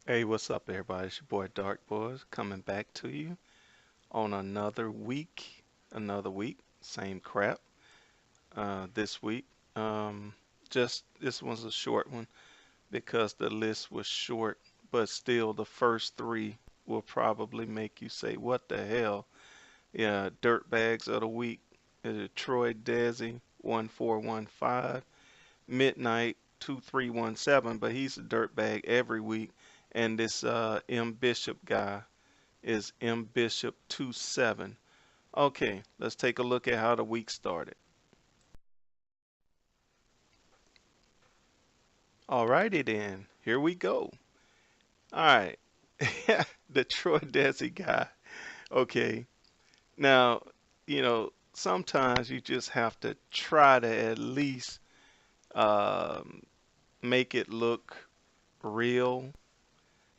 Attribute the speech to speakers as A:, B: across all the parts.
A: Hey, what's up, everybody? It's your boy Dark Boys coming back to you on another week, same crap. This week, um, just this one's a short one because the list was short, but still the first three will probably make you say, "What the hell?" Yeah, dirt bags of the week. Troy Desi 1415, Midnight 2317, but he's a dirt bag every week, and this M Bishop guy is M Bishop 27. Okay, let's take a look at how the week started. Alrighty then, here we go. Alright, the Troy Desi guy. Okay, now, sometimes you just have to try to at least um, make it look real.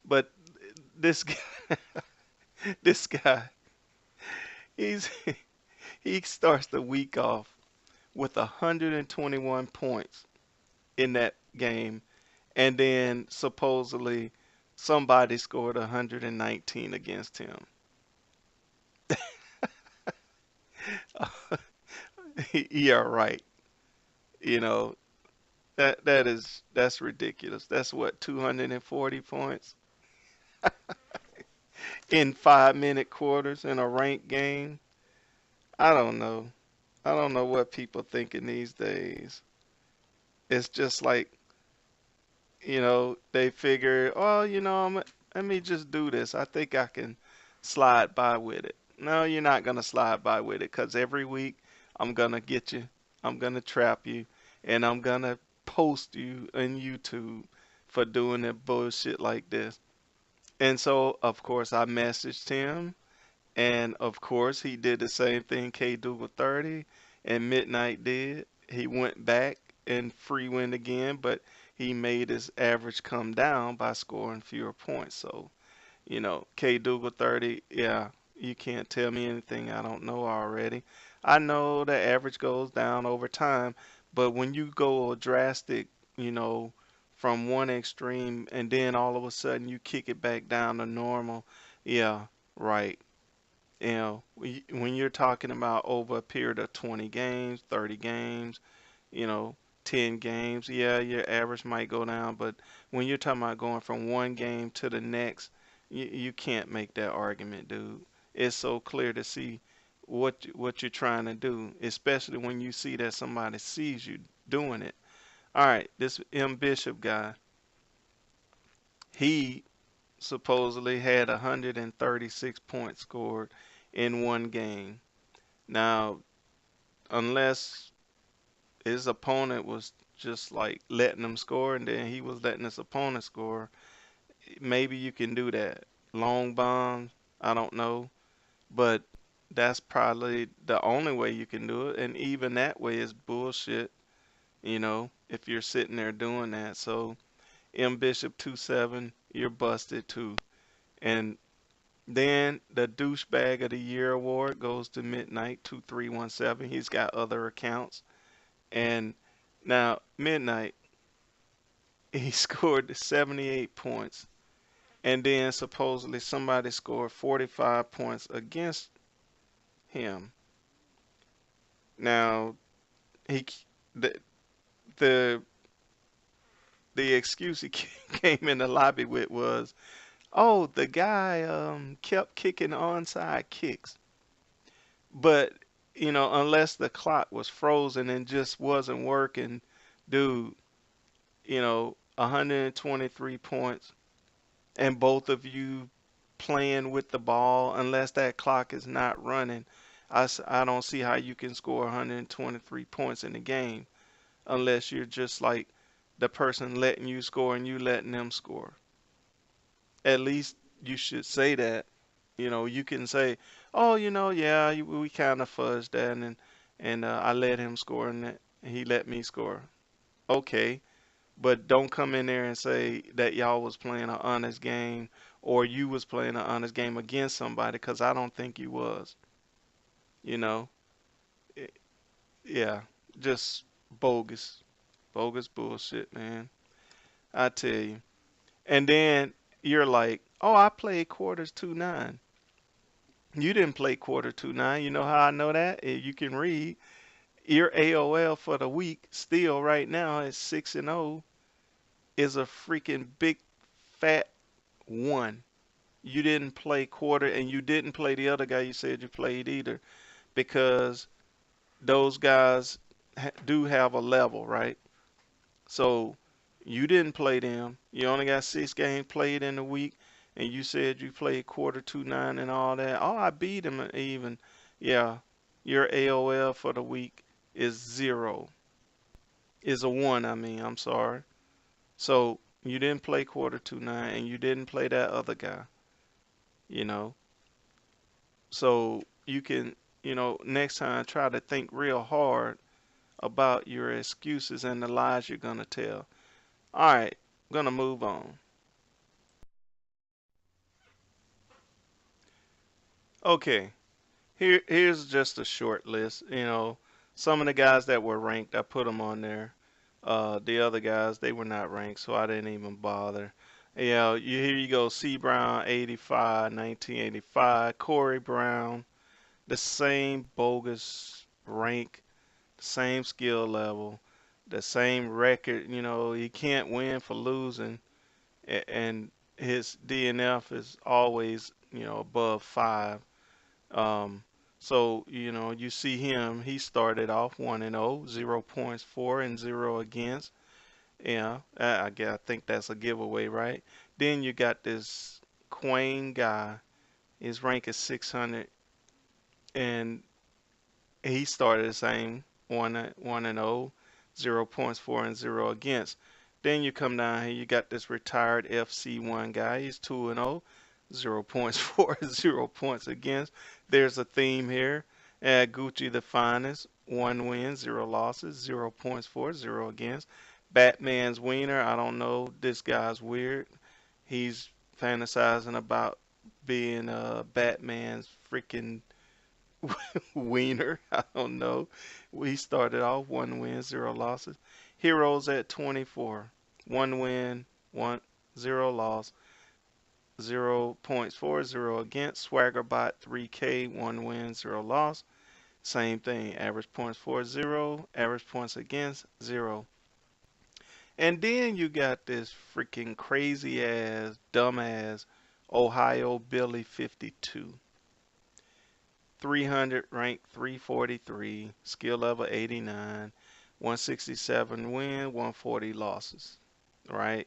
A: But this guy, this guy, he's he starts the week off with 121 points in that game, and then supposedly somebody scored 119 against him. Yeah, right. You know, that's ridiculous. That's what, 240 points in 5-minute quarters in a ranked game. I don't know. I don't know what people thinking these days. It's just like, they figure, oh, let me just do this. I think I can slide by with it. No, you're not gonna slide by with it, 'cause every week I'm gonna get you, I'm gonna trap you, and I'm gonna post you on YouTube for doing that bullshit like this. And so, of course, I messaged him, and of course, he did the same thing K Dougal 30 and Midnight did. He went back and free win again, but he made his average come down by scoring fewer points. So, K Dougal 30, yeah, you can't tell me anything I don't know already. I know the average goes down over time, but when you go drastic, you know, from one extreme and then all of a sudden you kick it back down to normal, yeah, right. When you're talking about over a period of 20 games, 30 games, you know, 10 games, yeah, your average might go down, but when you're talking about going from one game to the next, you can't make that argument, dude. It's so clear to see what you're trying to do, especially when you see that somebody sees you doing it. All right, this M Bishop guy, he supposedly had 136 points scored in one game. Now, unless his opponent was just like letting him score and then he was letting his opponent score, maybe you can do that. Long bombs, I don't know, but that's probably the only way you can do it. And even that way is bullshit, if you're sitting there doing that. So, M Bishop 27, you're busted too. And then the douchebag of the year award goes to Midnight 2317. He's got other accounts. And now Midnight, he scored 78 points. And then supposedly somebody scored 45 points against him. Now he the the the excuse he came in the lobby with was, "Oh, the guy kept kicking onside kicks." But, unless the clock was frozen and just wasn't working, dude, 123 points, and both of you playing with the ball, unless that clock is not running, I don't see how you can score 123 points in the game unless you're just like the person letting you score and you letting them score. At least you should say that. You can say, "Oh, yeah, we kind of fuzzed that, and I let him score, and he let me score." Okay, but don't come in there and say that y'all was playing an honest game or you was playing an honest game against somebody, because I don't think you was. You know, I- yeah, just bogus, bogus bullshit, man. I tell you. And then you're like, oh, I played quarters 2-9. You didn't play quarter 2-9. You know how I know that? You can read. Your AOL for the week still right now at 6-0 is a freaking big fat one. You didn't play quarter and you didn't play the other guy you said you played either because those guys do have a level, right? So you didn't play them. You only got 6 games played in the week, and you said you played quarter 2-9 and all that. Oh, I beat him even. Yeah, your AOL for the week is 0. Is a 1, I mean, I'm sorry. So you didn't play quarter 2-9, and you didn't play that other guy, you know. So you can, next time try to think real hard about your excuses and the lies you're going to tell. All right, I'm going to move on. Okay, here's just a short list. Some of the guys that were ranked, I put them on there. The other guys, they were not ranked, so I didn't even bother. Here you go. C. Brown, 85, 1985. Corey Brown, the same bogus rank, the same skill level, the same record. He can't win for losing, and his DNF is always, above 5. Um, so, you see him, he started off 1-0, 0 points for and 0 against. Yeah, I think that's a giveaway, right? Then you got this Quayne guy. His rank is 600, and he started the same 1-0, 0 points for and 0 against. Then you come down here, you got this retired FC1 guy. He's 2-0, 0 points for, 0 points against. There's a theme here. Gucci the finest, 1 win, 0 losses, 0 points for, 0 against. Batman's wiener, I don't know. This guy's weird. He's fantasizing about being Batman's freaking wiener. I don't know. We started off 1 win, 0 losses. Heroes at 24. 1 win, 0 loss, 0 points for, 0 against. Swaggerbot 3K, 1 win, 0 loss. Same thing. Average points for 0. Average points against 0. And then you got this freaking crazy ass, dumbass Ohio Billy 52. 300 rank 343, skill level 89, 167 win, 140 losses, right?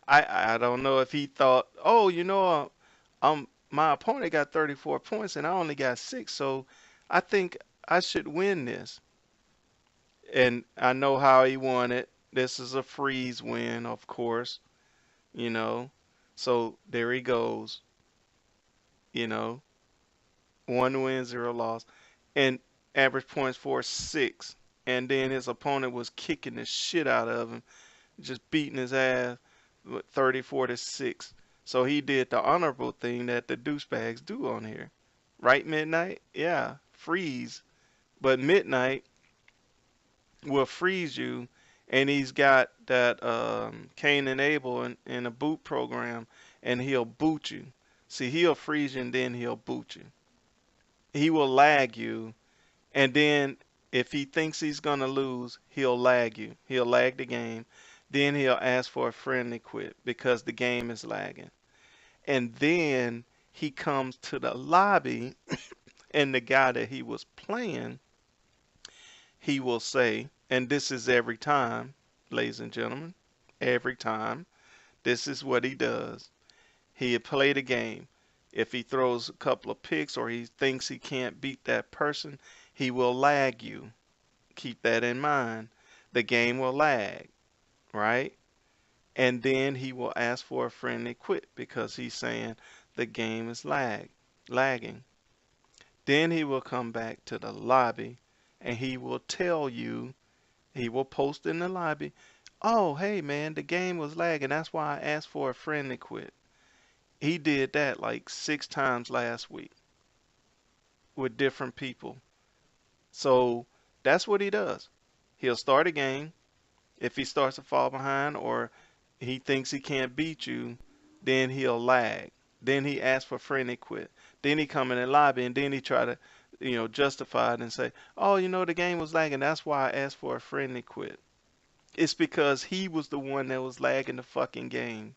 A: I don't know if he thought, oh, my opponent got 34 points and I only got 6, so I think I should win this. And I know how he won it. This is a freeze win, of course, you know. So there he goes, you know. 1 win, 0 loss, and average points for 6. And then his opponent was kicking the shit out of him, just beating his ass with 34-6. So he did the honorable thing that the douchebags do on here. Right, Midnight? Yeah, freeze. But Midnight will freeze you, and he's got that Cain and Abel in a boot program, and he'll boot you. See, he'll freeze you and then he'll boot you. He will lag you, and then if he thinks he's going to lose, he'll lag you. He'll lag the game. Then he'll ask for a friendly quit because the game is lagging. And then he comes to the lobby, and the guy that he was playing, he will say, and this is every time, ladies and gentlemen, every time, this is what he does. He'll play the game. If he throws a couple of picks or he thinks he can't beat that person, he will lag you. Keep that in mind. The game will lag, right? And then he will ask for a friendly quit because he's saying the game is lagging. Then he will come back to the lobby and he will tell you, he will post in the lobby, oh, hey man, the game was lagging. That's why I asked for a friendly quit. He did that like 6 times last week with different people. So that's what he does. He'll start a game. If he starts to fall behind or he thinks he can't beat you, then he'll lag. Then he asks for friendly quit. Then he come in the lobby and then he try to, justify it and say, "Oh, the game was lagging. That's why I asked for a friendly quit." It's because he was the one that was lagging the fucking game.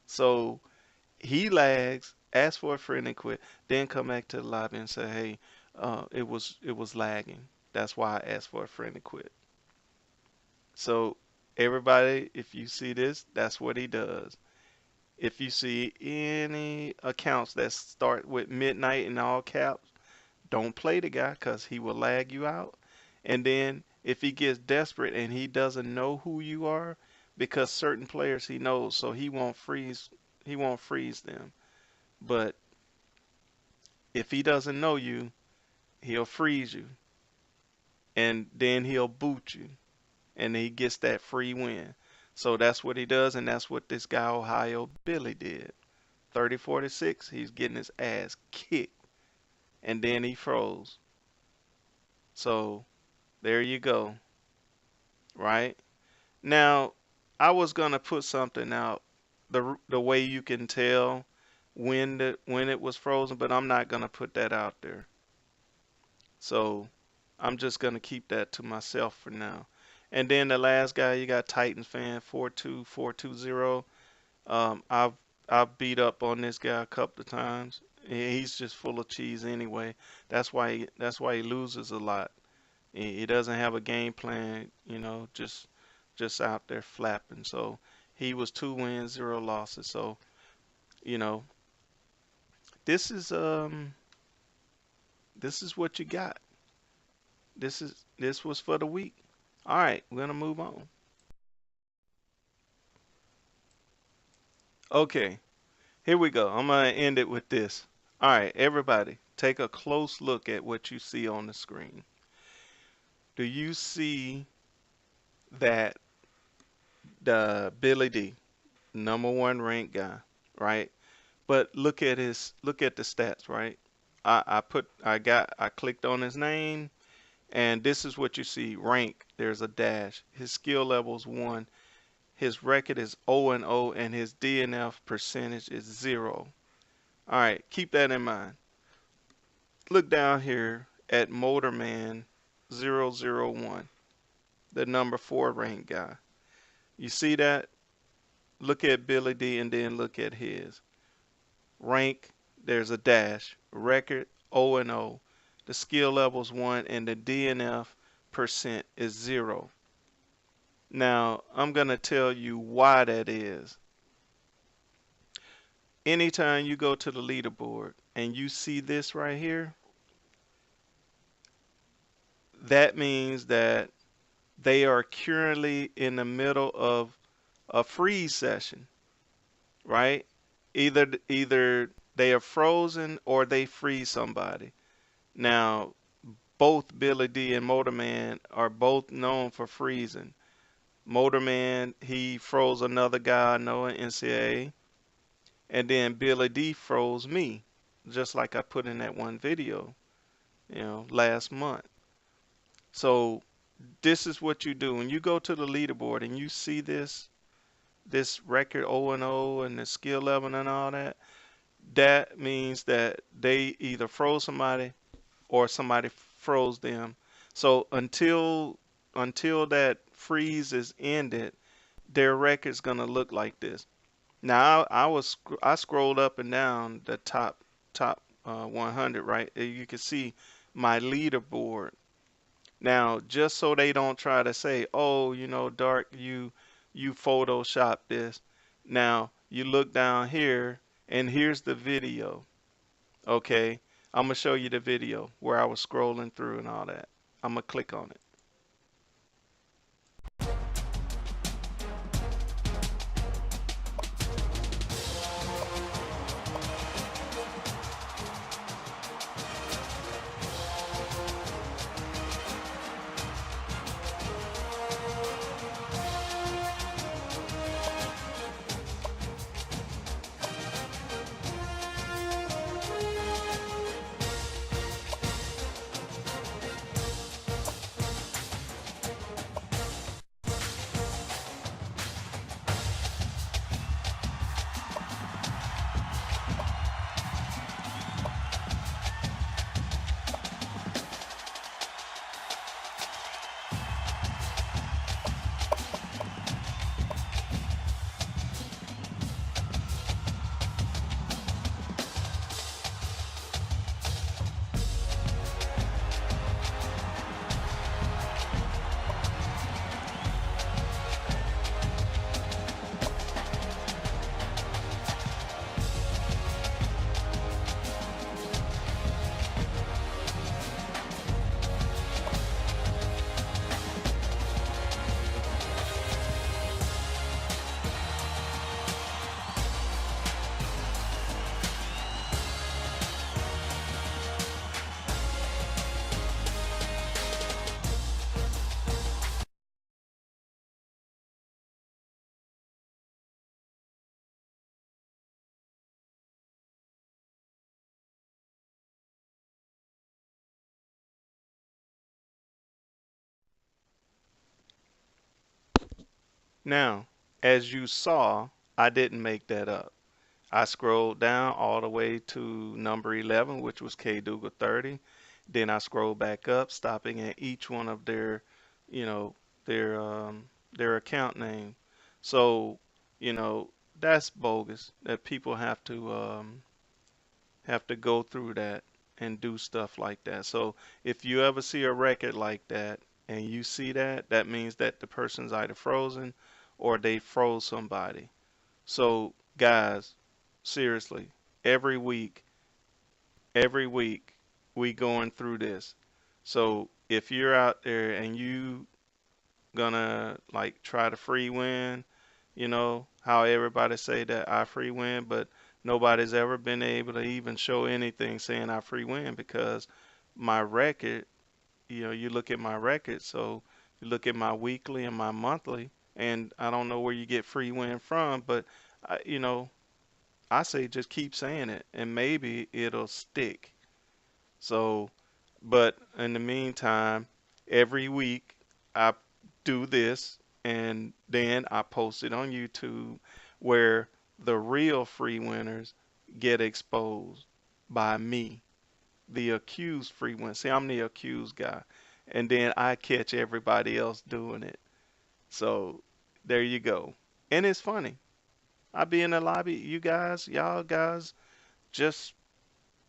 A: So he lags, asks for a friendly quit, then come back to the lobby and say, "Hey, it was lagging. That's why I asked for a friendly quit." So everybody, if you see this, that's what he does. If you see any accounts that start with midnight in all caps, don't play the guy because he will lag you out. And then if he gets desperate and he doesn't know who you are, because certain players he knows, so he won't freeze them. But if he doesn't know you, he'll freeze you and then he'll boot you and he gets that free win. So that's what he does, and that's what this guy Ohio Billy did. 30-46, he's getting his ass kicked, and then he froze. So there you go, right? Now, I was gonna put something out the way you can tell when it was frozen, but I'm not gonna put that out there. So I'm just gonna keep that to myself for now. And then the last guy, you got Titans fan 42420. I've beat up on this guy a couple of times. He's just full of cheese anyway. That's why he loses a lot. He doesn't have a game plan, just out there flapping. So he was 2 wins, 0 losses. So you know this is this is what you got. This was for the week. All right, we're gonna move on. Okay, here we go. I'm gonna end it with this. All right, everybody, take a close look at what you see on the screen. Do you see that the Billy D, number one ranked guy, right? But look at the stats, right? I clicked on his name, and this is what you see. Rank, there's a dash. His skill level is 1. His record is 0-0, and his DNF percentage is 0. All right, keep that in mind. Look down here at Motorman 001, the number 4 ranked guy. You see that? Look at Billy D and then look at his. Rank, there's a dash. Record, 0-0. The skill level's 1 and the DNF percent is 0. Now, I'm going to tell you why that is. Anytime you go to the leaderboard and you see this right here, that means that they are currently in the middle of a freeze session, right? Either they are frozen or they freeze somebody. Now, both Billy D and Motorman are both known for freezing. Motorman, he froze another guy I know in NCAA, and then Billy D froze me, just like I put in that one video, last month. So this is what you do when you go to the leaderboard and you see this record 0-0 and the skill level and all that. That means that they either froze somebody or somebody froze them. So until that freeze is ended, their record's gonna look like this. Now I scrolled up and down the top 100, right? You can see my leaderboard. Now, just so they don't try to say, "Oh, Dark, you Photoshop this." Now, you look down here, and here's the video. Okay, I'm gonna show you the video where I was scrolling through and all that. I'm gonna click on it. Now, as you saw, I didn't make that up. I scrolled down all the way to number 11, which was K Dougal 30. Then I scrolled back up, stopping at each one of their, you know, their their account name. So, you know, that's bogus. That people have to go through that and do stuff like that. So if you ever see a record like that and you see that, that means that the person's either frozen or they froze somebody. So guys, seriously, every week, every week we going through this. So if you're out there and you gonna like try to free win, you know, how everybody say that I free win, but nobody's ever been able to even show anything saying I free win because my record, you know, you look at my record, so you look at my weekly and my monthly, and I don't know where you get free win from, but you know, I say just keep saying it and maybe it'll stick. So, but in the meantime, every week I do this and then I post it on YouTube where the real free winners get exposed by me, the accused free winner. See, I'm the accused guy. And then I catch everybody else doing it. So there you go. And it's funny. I be in the lobby, you guys, y'all guys, just,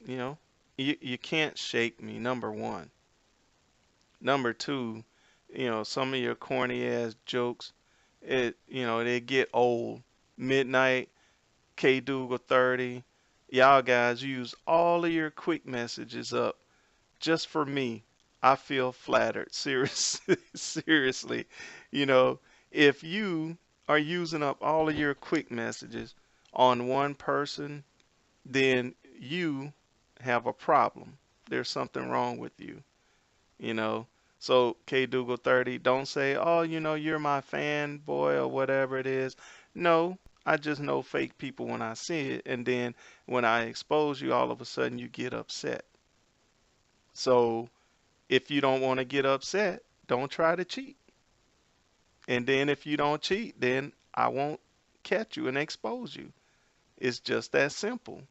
A: you know, you can't shake me, number one. Number two, you know, some of your corny ass jokes, you know, they get old. Midnight, K Dougal 30. Y'all guys use all of your quick messages up just for me. I feel flattered. Seriously, seriously. You know, if you are using up all of your quick messages on one person, then you have a problem. There's something wrong with you, you know. So K Dougal 30, don't say, "Oh, you know, you're my fanboy or whatever it is." No, I just know fake people when I see it, and then when I expose you, all of a sudden you get upset. So if you don't want to get upset, don't try to cheat. And then if you don't cheat, then I won't catch you and expose you. It's just that simple.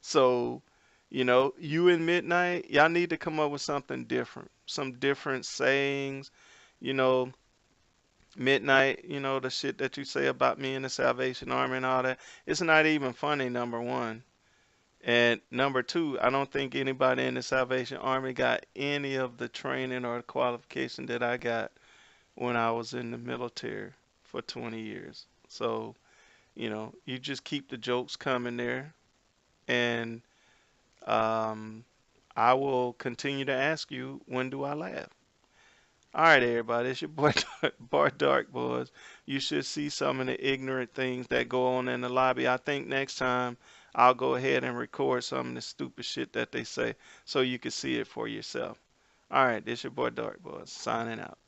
A: So, you know, you and Midnight, y'all need to come up with something different, some different sayings. You know, Midnight, you know, the shit that you say about me and the Salvation Army and all that, it's not even funny, number one. And number two, I don't think anybody in the Salvation Army got any of the training or qualification that I got when I was in the military for 20 years. So, you know, you just keep the jokes coming there and Um, I will continue to ask you, when do I laugh? All right, everybody, it's your boy Bar Dark Boys. You should see some of the ignorant things that go on in the lobby. I think next time I'll go ahead and record some of the stupid shit that they say so you can see it for yourself. All right, this your boy Dark Boys signing out.